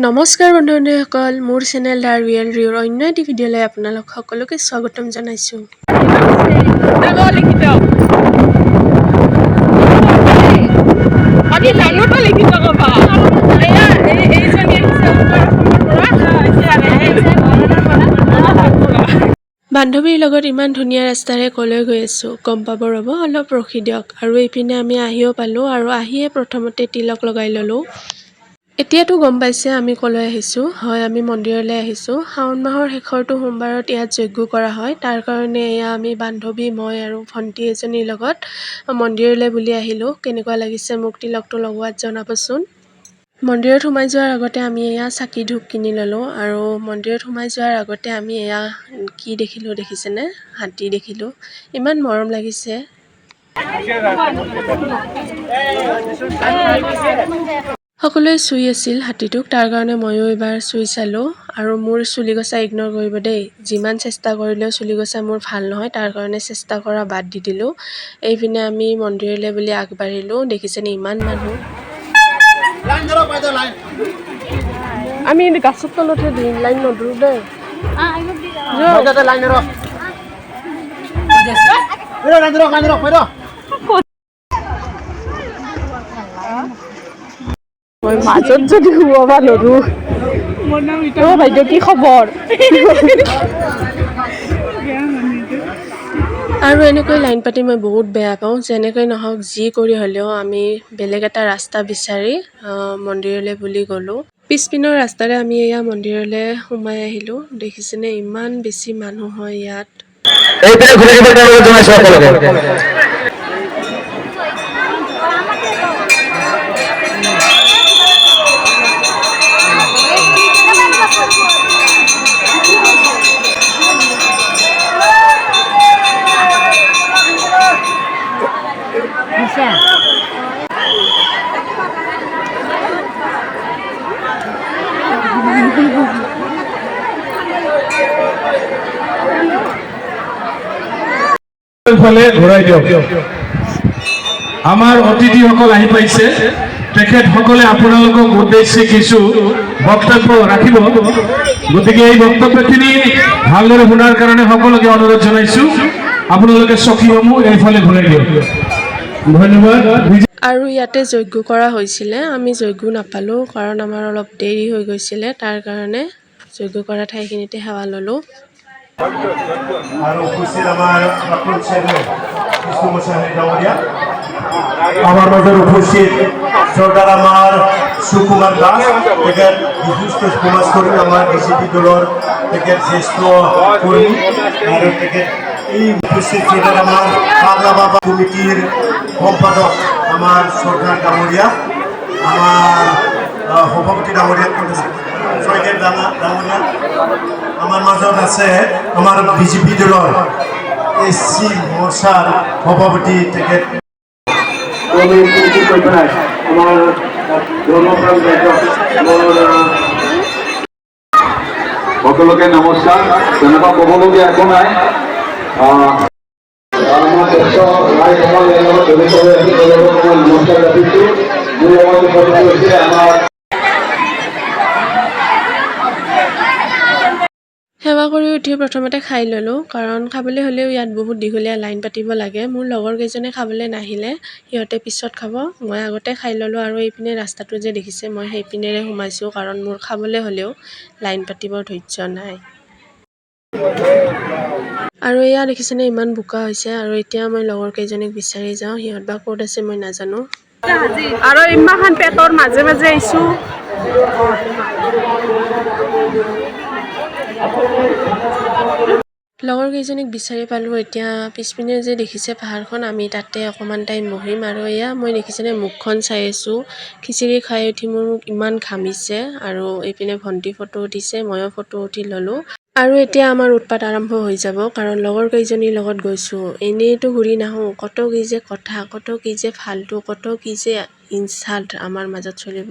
নমস্কাৰ বন্ধু-বান্ধৱীসকল, মোৰ channel the real ৰিউৰ অন্য এটি ভিডিঅ'লৈ আপোনালোক সকলোকে স্বাগতম জনাইছোঁ। বান্ধৱীৰ লগত ইমান ধুনীয়া ৰাস্তাৰে কলৈ গৈ আছোঁ গম পাব, ৰ'ব অলপ ৰখি দিয়ক। আৰু এইপিনে আমি আহিও পালোঁ আৰু আহিয়ে প্ৰথমতে তিলক লগাই ল'লোঁ। এতিয়াতো গম পাইছে আমি কলৈ আহিছোঁ। হয়, আমি মন্দিৰলৈ আহিছোঁ। শাওণ মাহৰ শেষৰটো সোমবাৰত ইয়াত যজ্ঞ কৰা হয়। তাৰ কাৰণে এয়া আমি বান্ধৱী, মই আৰু ভণ্টি এজনীৰ লগত মন্দিৰলৈ বুলি আহিলোঁ। কেনেকুৱা লাগিছে মোক তিলকটো লগোৱাত জনাবচোন। মন্দিৰত সোমাই যোৱাৰ আগতে আমি এয়া চাকি ধূপ কিনি ল'লোঁ আৰু মন্দিৰত সোমাই যোৱাৰ আগতে আমি এয়া কি দেখিলোঁ দেখিছেনে? হাতী দেখিলোঁ। ইমান মৰম লাগিছে। সকলোৱে চুই আছিল হাতীটোক, তাৰ কাৰণে ময়ো এইবাৰ চুই চালোঁ। আৰু মোৰ চুলি গছা ইগন'ৰ কৰিব দেই। যিমান চেষ্টা কৰিলেও চুলি গছা মোৰ ভাল নহয়, তাৰ কাৰণে চেষ্টা কৰা বাদ দি দিলোঁ। এইপিনে আমি মন্দিৰলৈ বুলি আগবাঢ়িলোঁ। দেখিছেনে ইমান মানুহ। আমি গাছৰ তলতহে দিম, লাইন নধৰোঁ দেই। মই মাজত যদি শুৱাব নোৱাৰোঁ। বাইদেউ কি খবৰ? আৰু এনেকৈ লাইন পাতি মই বহুত বেয়া পাওঁ। যেনেকৈ নহওক যি কৰি হ'লেও আমি বেলেগ এটা ৰাস্তা বিচাৰি মন্দিৰলৈ বুলি গ'লোঁ। পিছপিনৰ ৰাস্তাৰে আমি এয়া মন্দিৰলৈ সোমাই আহিলোঁ। দেখিছেনে ইমান বেছি মানুহ হয় ইয়াত। ঘূৰাই দিয়ক। আমাৰ অতিথিসকল আহি পাইছে, তেখেতসকলে আপোনালোকক উদ্দেশ্যে কিছু বক্তব্য ৰাখিব। গতিকে এই বক্তব্যখিনি ভালদৰে শুনাৰ কাৰণে সকলোকে অনুৰোধ জনাইছোঁ। আপোনালোকে চকীসমূহ এইফালে ঘূৰাই দিয়ক। ধন্যবাদ। আৰু ইয়াতে যজ্ঞ কৰা হৈছিলে। আমি যজ্ঞ নাপালোঁ কাৰণ আমাৰ অলপ দেৰি হৈ গৈছিলে। তাৰ কাৰণে যজ্ঞ কৰা ঠাইখিনিতে সেৱা ল'লোঁ। আৰু উপস্থিত আমাৰ আমাৰ মাজত উপস্থিত চৰ্দাৰ আমাৰ সুকুমাৰ দাস, তেখেত বিশিষ্ট সমাজকৰ্মী, আমাৰ বিজেপি দলৰ তেখেত জ্যেষ্ঠ কৰ্মী। আৰু তেখেত এই উপস্থিত চৰ্দাৰ আমাৰ পাগলা বাবা কমিটিৰ সম্পাদক আমাৰ চৰ্দাৰ ডাঙৰীয়া, আমাৰ সভাপতি ডাঙৰীয়া জয়দেৱ ডাঙৰীয়া। আমাৰ মাজত আছে আমাৰ বিজেপি দলৰ SC মৰ্চাৰ সভাপতি তেখেত আমাৰ সকলোকে নমস্কাৰ। তেনেকুৱা ক'বলগীয়া একো নাই। আমাৰ জ্যেষ্ঠ ৰাইজসকল ইয়াৰ লগত জড়িত হৈ আছে, তেওঁলোকক মই নমস্কাৰ যাচিছোঁ। মোৰ লগত উপস্থিত হৈছে আমাৰ সেৱা কৰি উঠি প্ৰথমতে খাই ল'লোঁ, কাৰণ খাবলৈ হ'লেও ইয়াত বহুত দীঘলীয়া লাইন পাতিব লাগে। মোৰ লগৰ কেইজনে খাবলৈ নাহিলে, সিহঁতে পিছত খাব। মই আগতে খাই ল'লোঁ। আৰু এইপিনে ৰাস্তাটো যে দেখিছে, মই সেইপিনেৰে সোমাইছোঁ কাৰণ মোৰ খাবলৈ হ'লেও লাইন পাতিবৰ ধৈৰ্য নাই। আৰু এয়া দেখিছেনে ইমান বোকা হৈছে। আৰু এতিয়া মই লগৰ কেইজনীক বিচাৰি যাওঁ, সিহঁত বা ক'ত আছে মই নাজানো। আৰু ইমান পেটৰ মাজে মাজে আহিছোঁ। লগৰ কেইজনীক বিচাৰি পালোঁ। এতিয়া পিছপিনে যে দেখিছে পাহাৰখন, আমি তাতে অকণমান টাইম বহিম। আৰু এয়া মই দেখিছেনে মুখখন চাই আছোঁ। খিচিৰি খাই উঠি মোৰ মুখ ইমান ঘামিছে। আৰু এইপিনে ভণ্টি ফটো উঠিছে, ময়ো ফটো উঠি ল'লোঁ। আৰু এতিয়া আমাৰ উৎপাত আৰম্ভ হৈ যাব, কাৰণ লগৰ কেইজনীৰ লগত গৈছোঁ। এনেইতো ঘূৰি নাহোঁ। কত কি যে কথা, কত কি যে ফাল্টু, কত কি যে ইনচাল্ট আমাৰ মাজত চলিব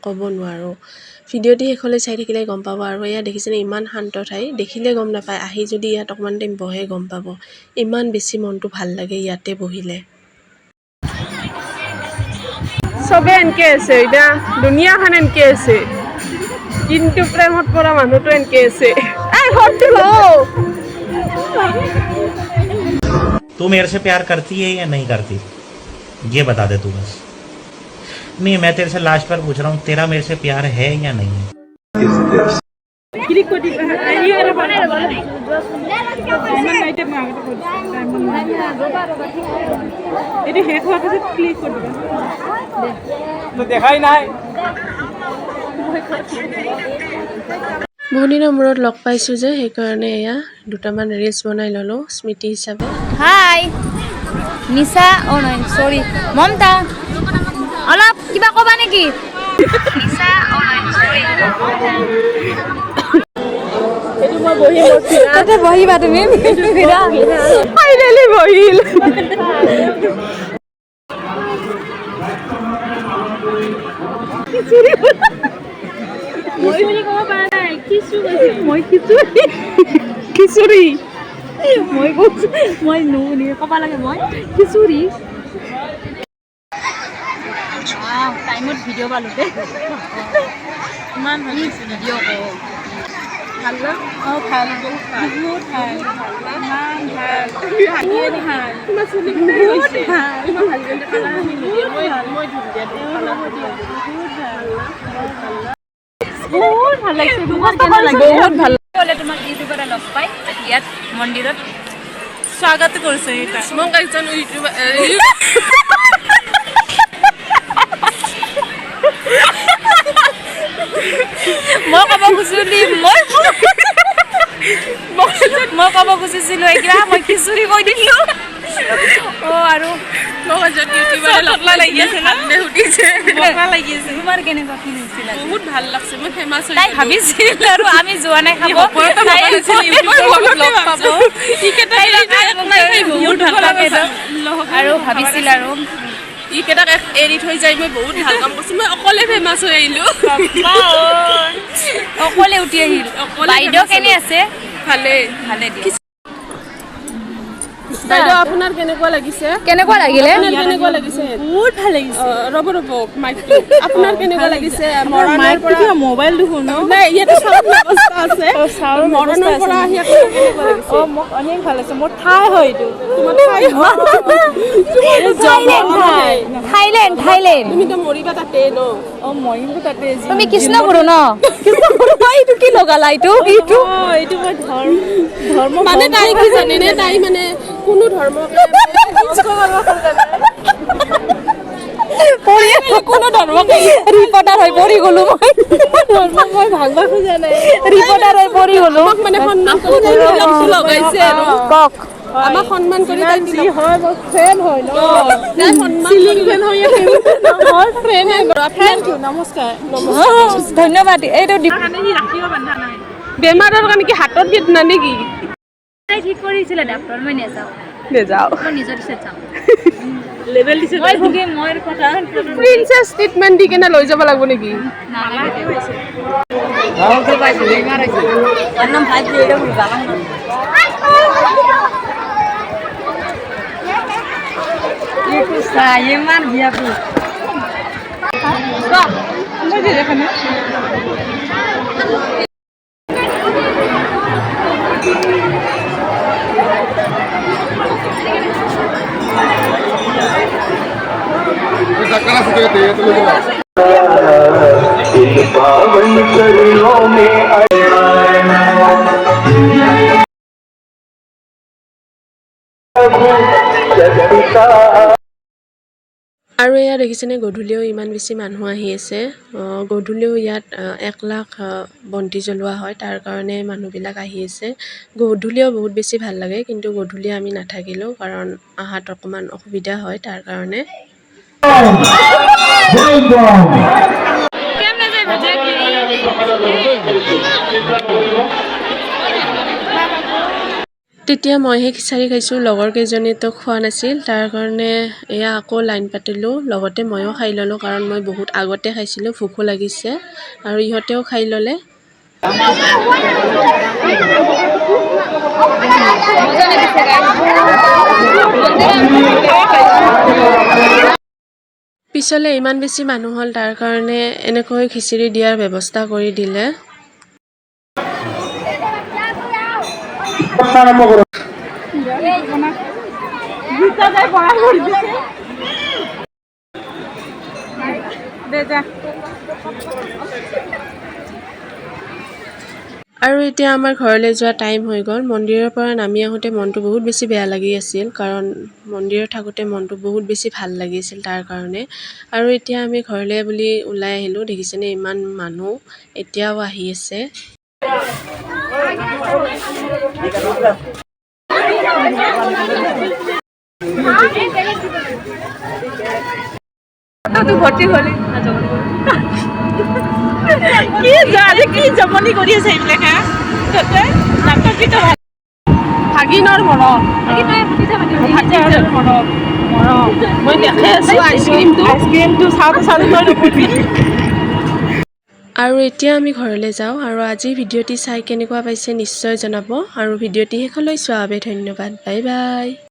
ক'ব নোৱাৰোঁ। ভিডিঅ'টি শেষলৈ চাই থাকিলে গম পাব। আৰু এয়া দেখিছেনে ইমান শান্ত ঠাই, দেখিলে গম নাপায়, আহি যদি ইয়াত অকণমান টাইম বহে গম পাব। ইমান বেছি মনটো ভাল লাগে ইয়াতে বহিলে। চবে এনকে আছে, এতিয়া দুনিয়াখন এনকে আছে। কিন্তু প্ৰেমত পৰা মানুহটো এনেকে আছে ঘৰটো লওঁ तू मेरे से प्यार करती है या नहीं करती ये बता दे तू बस नहीं मैं तेरे से लास्ट बार पूछ रहा हूँ तेरा मेरे से प्यार है या नहीं है বহুত দিনৰ মূৰত লগ পাইছোঁ যে সেইকাৰণে এয়া দুটামান ৰিলছ বনাই ল'লোঁ স্মৃতি হিচাপে হাই নিশা অ' নহয় চৰি মমতা অলপ কিবা ক'বা নেকি নিশা অ' নহয় চৰি তাতে বহিবা তুমি ফাইনেলি বহিল খিচুৰি মই কৈছো মই নুনি ক'ব লাগে মই খিচুৰি টাইমত ভিডিঅ' পালোঁ দে ইমান ভিডিঅ' ভাল অঁ ভাল বহুত ভাল ইমান বহুত ভাল লাগিছে বহুত ভাল লাগিলে তোমাক ইউটিউবতে লগ পাই ইয়াত মন্দিৰত স্বাগত কৰিছে এটা মোক একজন ইউটিউবাৰ মই ক'ব খুজিছিলো মই ক'ব খুজিছিলো এতিয়া মই খিচুৰি কৈ দিলোঁ অঁ আৰু তোমাৰ কেনেকুৱা ফিল হৈছিল বহুত ভাল লাগছে মই ফেমাছ তাই ভাবিছিল আৰু আমি যোৱা নাই খাব আৰু ভাবিছিল আৰু ইকেইটাক এৰি থৈ যাই মই বহুত ভাল কাম কৰিছোঁ মই অকলে ফেমাছ হৈ আহিলোঁ অকলে উঠি আহিল বাইদেউ কেনে আছে ভালে ভালে বাইদেউ আপোনাৰ কেনেকুৱা লাগিছে কেনেকুৱা লাগিলে কেনেকুৱা লাগিছে বহুত ভাল লাগিছে ৰ'ব মাইকটো আপোনাৰ কেনেকুৱা লাগিছে মৰাণৰ পৰা মোবাইল দেখোন নাই ইয়াতে চাউণ্ড ব্যৱস্থা আছে মৰাণৰ পৰা আহি আপোনাৰ কেনেকুৱা লাগিছে অঁ মোক অনেক ভাল লাগিছে মোৰ ঠাই হয় এইটো তোমাৰ ঠাই থাইলেণ্ড তুমিতো মৰিবা তাতে ন অঁ মৰিমটো তাতে তুমি কৃষ্ণগুৰু ন এইটো কি লগালা এইটো মই ধৰ্ম মানে তাই কি জানেনে তাই মানে কোনো ধৰ্ম কোনো ধৰ্ম ৰিপৰ্টাৰ হৈ পৰি গ'লো মই ভাগবা খোজা নাই ৰিপৰ্টাৰ হৈ পৰি গ'লো মানে সন্মান লগাইছে আৰু কওক আমাক সন্মান কৰি তাই যি হয় মোৰ ফ্ৰেণ্ড হয় ন তাই সন্মান চিলিং ফেন হৈ আছে মোৰ ফ্ৰেণ্ড থেংক ইউ নমস্কাৰ ধন্যবাদ এইটো ৰাখিব বান্ধা নাই বেমাৰৰ কাৰণে কি হাতত গীত না নেকি তাই ঠিক কৰিছিলে ডাক্তৰ মই নেযাওঁ মই নিজৰ ইচ্ছাত যাম লেভেল দিছে মই ভুগে মই কথা প্ৰিন্সেছ ট্ৰিটমেণ্ট দি কেনে লৈ যাব লাগিব নেকি নালাগে পাইছে ভালকে পাইছে বেমাৰ আছে অন্নম ভাত দিয়ে এটা জানাম না এইটো চাই ইমান বিয়াটো মই যে দেখানে আৰু এয়া দেখিছেনে গধূলিও ইমান বেছি মানুহ আহি আছে গধূলিও ইয়াত 1 লাখ বন্তি জ্বলোৱা হয় তাৰ কাৰণে মানুহবিলাক আহি আছে গধূলিও বহুত বেছি ভাল লাগে কিন্তু গধূলি আমি নাথাকিলোঁ কাৰণ আহাত অকণমান অসুবিধা হয় তাৰ কাৰণে তেতিয়া মইহে খিচাৰি খাইছোঁ লগৰ কেইজনীতো খোৱা নাছিল তাৰ কাৰণে এয়া আকৌ লাইন পাতিলোঁ লগতে ময়ো খাই ল'লোঁ কাৰণ মই বহুত আগতে খাইছিলোঁ ভোকো লাগিছে আৰু ইহঁতেও খাই ল'লে পিছলৈ ইমান বেছি মানুহ হ'ল তাৰ কাৰণে এনেকৈ খিচিৰি দিয়াৰ ব্যৱস্থা কৰি দিলে। আৰু এতিয়া আমাৰ ঘৰলৈ যোৱা টাইম হৈ গ'ল। মন্দিৰৰ পৰা নামি আহোঁতে মনটো বহুত বেছি বেয়া লাগি আছিল, কাৰণ মন্দিৰত থাকোঁতে মনটো বহুত বেছি ভাল লাগিছিল তাৰ কাৰণে। আৰু এতিয়া আমি ঘৰলৈ বুলি ওলাই আহিলোঁ। দেখিছেনে ইমান মানুহ এতিয়াও আহি আছে। ভাগিনৰ মৰম মই দেখে আছো আইচক্ৰীমটো আৰু এতিয়া আমি ঘৰলৈ যাওঁ। আৰু আজি ভিডিঅ'টি চাই কেনেকুৱা পাইছে নিশ্চয় জনাব। আৰু ভিডিঅ'টি শেষলৈ চোৱাৰ বাবে ধন্যবাদ। Bye bye.